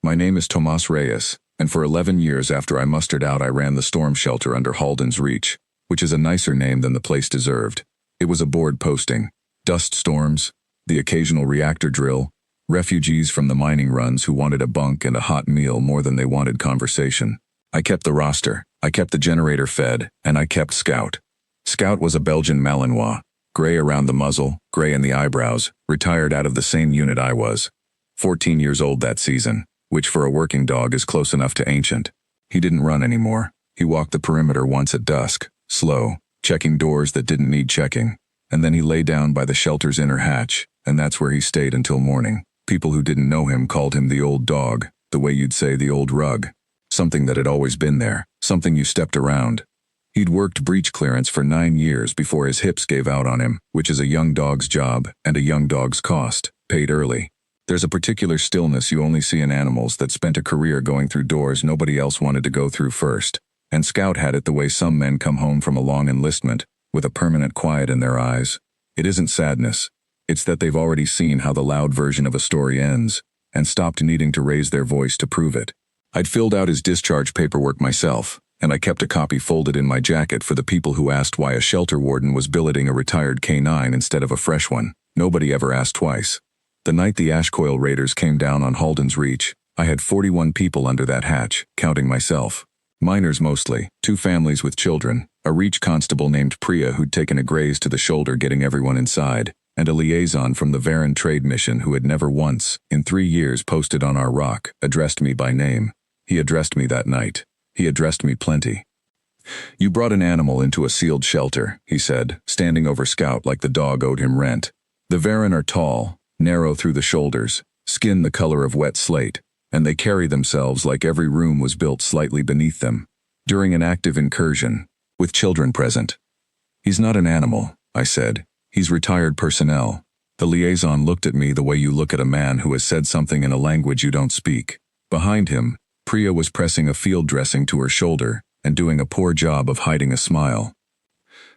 My name is Tomas Reyes, and for 11 years after I mustered out I ran the storm shelter under Halden's Reach, which is a nicer name than the place deserved. It was a board posting. Dust storms, the occasional reactor drill, refugees from the mining runs who wanted a bunk and a hot meal more than they wanted conversation. I kept the roster, I kept the generator fed, and I kept Scout. Scout was a Belgian Malinois, gray around the muzzle, gray in the eyebrows, retired out of the same unit I was. 14 years old that season, which for a working dog is close enough to ancient. He didn't run anymore. He walked the perimeter once at dusk, slow, checking doors that didn't need checking. And then he lay down by the shelter's inner hatch, and that's where he stayed until morning. People who didn't know him called him the old dog, the way you'd say the old rug. Something that had always been there, something you stepped around. He'd worked breach clearance for 9 years before his hips gave out on him, which is a young dog's job and a young dog's cost, paid early. There's a particular stillness you only see in animals that spent a career going through doors nobody else wanted to go through first. And Scout had it the way some men come home from a long enlistment, with a permanent quiet in their eyes. It isn't sadness. It's that they've already seen how the loud version of a story ends, and stopped needing to raise their voice to prove it. I'd filled out his discharge paperwork myself, and I kept a copy folded in my jacket for the people who asked why a shelter warden was billeting a retired K9 instead of a fresh one. Nobody ever asked twice. The night the Ashcoil raiders came down on Halden's Reach, I had 41 people under that hatch, counting myself. Miners mostly, 2 families with children, a Reach constable named Priya who'd taken a graze to the shoulder getting everyone inside, and a liaison from the Varan trade mission who had never once, in 3 years posted on our rock, addressed me by name. He addressed me that night. He addressed me plenty. "You brought an animal into a sealed shelter," he said, standing over Scout like the dog owed him rent. "The Varan are tall, narrow through the shoulders, skin the color of wet slate, and they carry themselves like every room was built slightly beneath them. During an active incursion, with children present." "He's not an animal," I said. "He's retired personnel." The liaison looked at me the way you look at a man who has said something in a language you don't speak. Behind him, Priya was pressing a field dressing to her shoulder and doing a poor job of hiding a smile.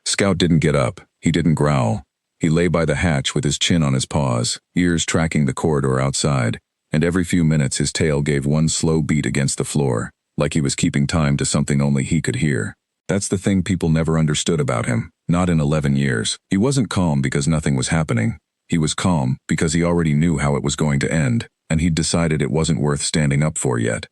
Scout didn't get up. He didn't growl. He lay by the hatch with his chin on his paws, ears tracking the corridor outside, and every few minutes his tail gave one slow beat against the floor, like he was keeping time to something only he could hear. That's the thing people never understood about him, not in 11 years. He wasn't calm because nothing was happening. He was calm because he already knew how it was going to end, and he'd decided it wasn't worth standing up for yet.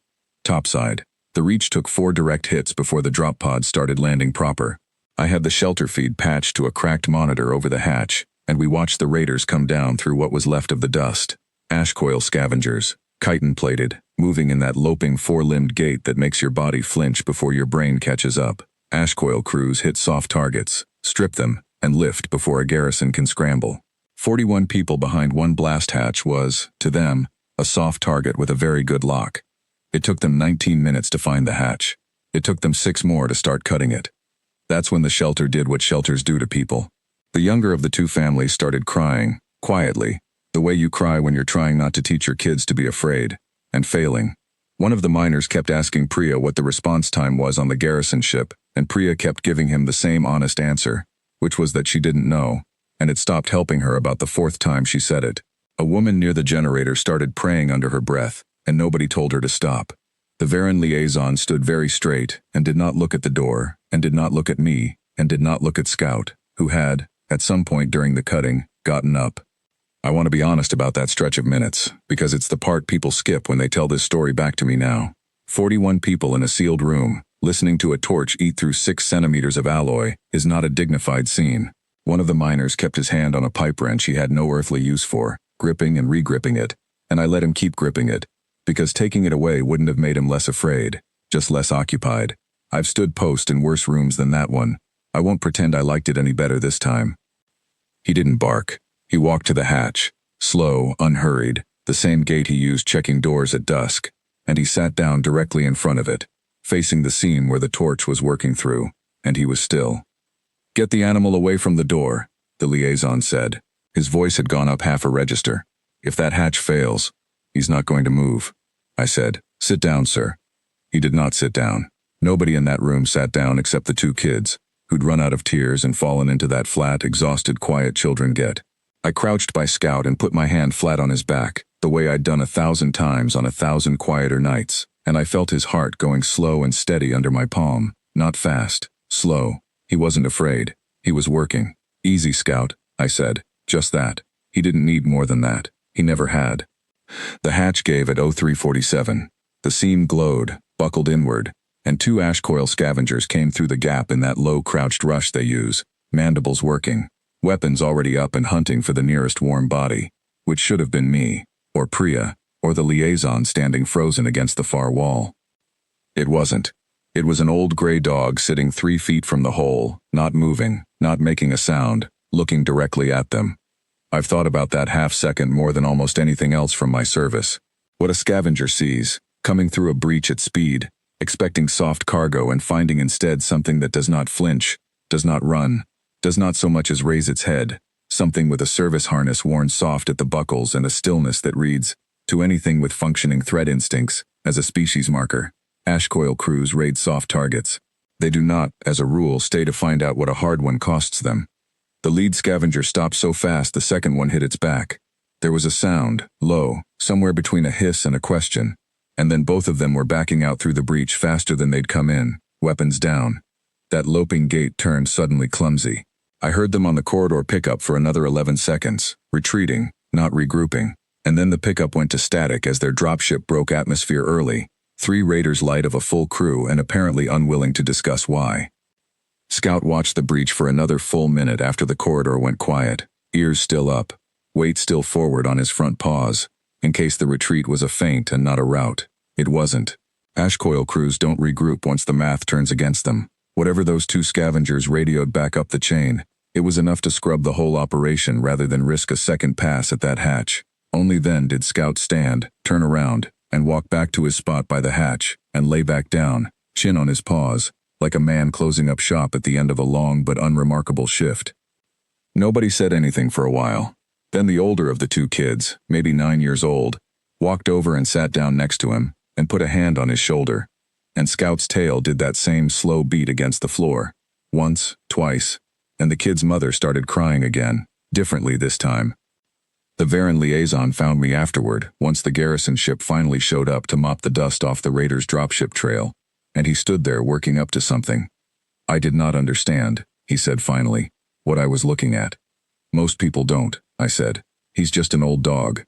Topside. The Reach took 4 direct hits before the drop pod started landing proper. I had the shelter feed patched to a cracked monitor over the hatch, and we watched the raiders come down through what was left of the dust. Ashcoil scavengers, chitin-plated, moving in that loping 4-limbed gait that makes your body flinch before your brain catches up. Ashcoil crews hit soft targets, strip them, and lift before a garrison can scramble. 41 people behind one blast hatch was, to them, a soft target with a very good lock. It took them 19 minutes to find the hatch. It took them 6 more to start cutting it. That's when the shelter did what shelters do to people. The younger of the 2 families started crying, quietly, the way you cry when you're trying not to teach your kids to be afraid, and failing. One of the miners kept asking Priya what the response time was on the garrison ship, and Priya kept giving him the same honest answer, which was that she didn't know, and it stopped helping her about the 4th time she said it. A woman near the generator started praying under her breath, and nobody told her to stop. The Varan liaison stood very straight and did not look at the door, and did not look at me, and did not look at Scout, who had, at some point during the cutting, gotten up. I want to be honest about that stretch of minutes, because it's the part people skip when they tell this story back to me now. 41 people in a sealed room, listening to a torch eat through 6 centimeters of alloy, is not a dignified scene. One of the miners kept his hand on a pipe wrench he had no earthly use for, gripping and re-gripping it, and I let him keep gripping it, because taking it away wouldn't have made him less afraid, just less occupied. I've stood post in worse rooms than that one. I won't pretend I liked it any better this time. He didn't bark. He walked to the hatch, slow, unhurried, the same gait he used checking doors at dusk, and he sat down directly in front of it, facing the seam where the torch was working through, and he was still. "Get the animal away from the door," the liaison said. His voice had gone up half a register. "If that hatch fails, he's not going to move." I said, "Sit down, sir." He did not sit down. Nobody in that room sat down except the 2 kids, who'd run out of tears and fallen into that flat, exhausted, quiet children get. I crouched by Scout and put my hand flat on his back, the way I'd done 1,000 times on 1,000 quieter nights, and I felt his heart going slow and steady under my palm, not fast, slow. He wasn't afraid. He was working. Easy, Scout, I said. Just that. He didn't need more than that. He never had. The hatch gave at 0347. The seam glowed, buckled inward, and 2 ash coil scavengers came through the gap in that low crouched rush they use, mandibles working, weapons already up and hunting for the nearest warm body, which should have been me, or Priya, or the liaison standing frozen against the far wall. It wasn't. It was an old gray dog sitting 3 feet from the hole, not moving, not making a sound, looking directly at them. I've thought about that half-second more than almost anything else from my service. What a scavenger sees, coming through a breach at speed, expecting soft cargo and finding instead something that does not flinch, does not run, does not so much as raise its head, something with a service harness worn soft at the buckles and a stillness that reads, to anything with functioning threat instincts, as a species marker. Ash coil crews raid soft targets. They do not, as a rule, stay to find out what a hard one costs them. The lead scavenger stopped so fast the second one hit its back. There was a sound, low, somewhere between a hiss and a question, and then both of them were backing out through the breach faster than they'd come in, weapons down. That loping gait turned suddenly clumsy. I heard them on the corridor pickup for another 11 seconds, retreating, not regrouping, and then the pickup went to static as their dropship broke atmosphere early, 3 raiders light of a full crew and apparently unwilling to discuss why. Scout watched the breach for another full minute after the corridor went quiet, ears still up, weight still forward on his front paws, in case the retreat was a feint and not a rout. It wasn't. Ash coil crews don't regroup once the math turns against them. Whatever those 2 scavengers radioed back up the chain, it was enough to scrub the whole operation rather than risk a second pass at that hatch. Only then did Scout stand, turn around, and walk back to his spot by the hatch, and lay back down, chin on his paws, like a man closing up shop at the end of a long but unremarkable shift. Nobody said anything for a while. Then the older of the 2 kids, maybe 9 years old, walked over and sat down next to him, and put a hand on his shoulder. And Scout's tail did that same slow beat against the floor. Once, twice, and the kid's mother started crying again, differently this time. The Varen liaison found me afterward, once the garrison ship finally showed up to mop the dust off the raiders' dropship trail, and he stood there working up to something. I did not understand, he said finally, what I was looking at. Most people don't, I said. He's just an old dog.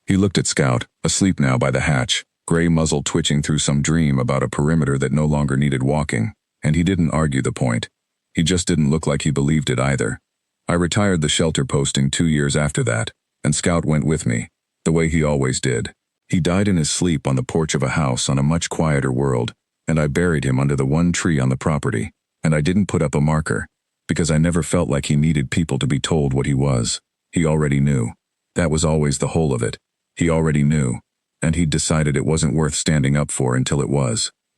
He looked at Scout, asleep now by the hatch, gray muzzle twitching through some dream about a perimeter that no longer needed walking, and he didn't argue the point. He just didn't look like he believed it either. I retired the shelter posting 2 years after that, and Scout went with me, the way he always did. He died in his sleep on the porch of a house on a much quieter world, and I buried him under the one tree on the property, and I didn't put up a marker, because I never felt like he needed people to be told what he was. He already knew. That was always the whole of it. He already knew, and he'd decided it wasn't worth standing up for until it was.